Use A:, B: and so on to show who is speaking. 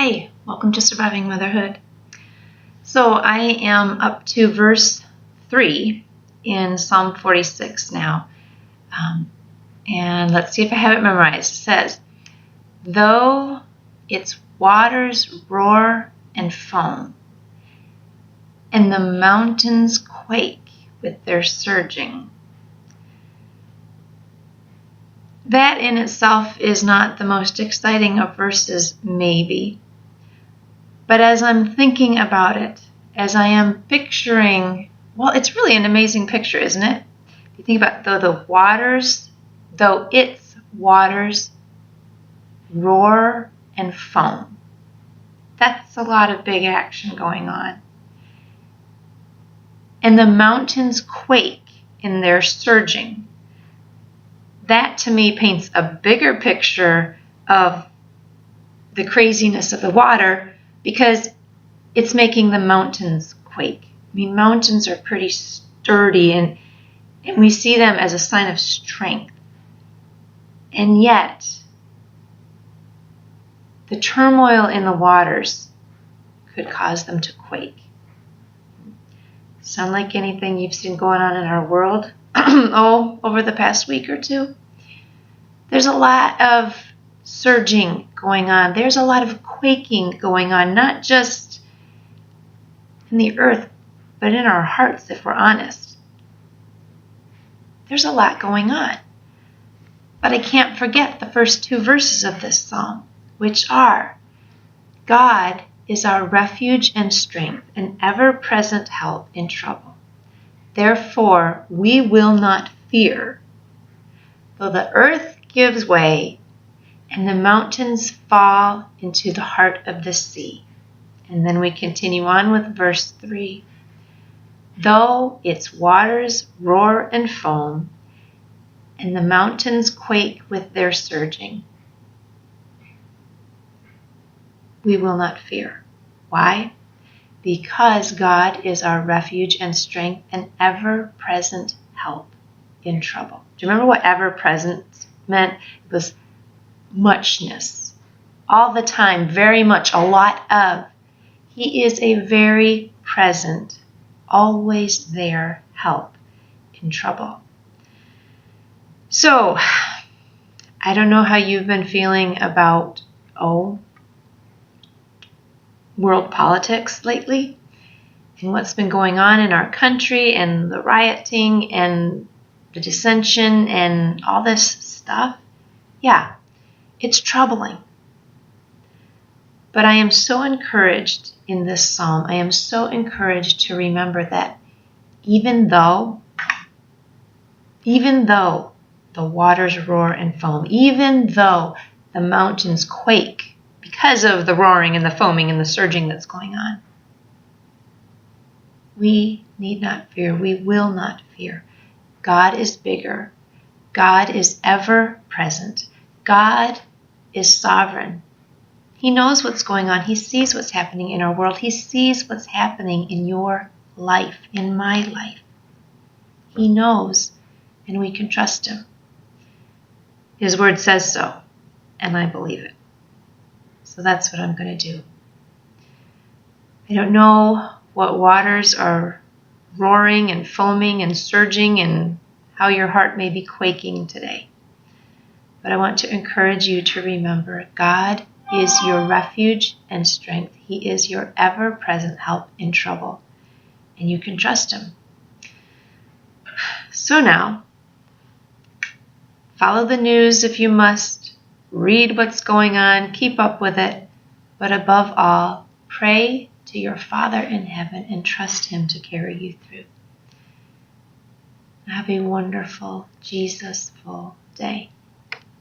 A: Hi, welcome to Surviving Motherhood. So I am up to verse 3 in Psalm 46 now. And let's see if I have it memorized. It says, though its waters roar and foam, and the mountains quake with their surging. That in itself is not the most exciting of verses, maybe. But as I'm thinking about it, as I am picturing, well, it's really an amazing picture, isn't it? If you think about though its waters roar and foam. That's a lot of big action going on. And the mountains quake in their surging. That to me paints a bigger picture of the craziness of the water because it's making the mountains quake. I mean, mountains are pretty sturdy and we see them as a sign of strength. And yet, the turmoil in the waters could cause them to quake. Sound like anything you've seen going on in our world? Over the past week or two? There's a lot of surging going on. There's a lot of quaking going on, not just in the earth, but in our hearts, if we're honest. There's a lot going on. But I can't forget the first two verses of this psalm, which are, God is our refuge and strength, an ever-present help in trouble. Therefore, we will not fear, though the earth gives way and the mountains fall into the heart of the sea. And then we continue on with verse 3. Though its waters roar and foam, and the mountains quake with their surging, we will not fear. Why? Because God is our refuge and strength, an ever-present help in trouble. Do you remember what ever-present meant? It was muchness. All the time, very much, a lot of. He is a very present, always there help in trouble. So, I don't know how you've been feeling about, world politics lately and what's been going on in our country and the rioting and the dissension and all this stuff. Yeah, it's troubling. But I am so encouraged in this psalm. I am so encouraged to remember that even though the waters roar and foam, even though the mountains quake because of the roaring and the foaming and the surging that's going on, we need not fear. We will not fear. God is bigger. God is ever present. God is sovereign. He knows what's going on. He sees what's happening in our world. He sees what's happening in your life, in my life. He knows, and we can trust him. His word says so, and I believe it. So that's what I'm going to do. I don't know what waters are roaring and foaming and surging and how your heart may be quaking today. But I want to encourage you to remember God is your refuge and strength. He is your ever-present help in trouble, and you can trust him. So now, follow the news if you must, read what's going on, keep up with it, but above all, pray to your Father in heaven and trust him to carry you through. Have a wonderful, Jesus-full day.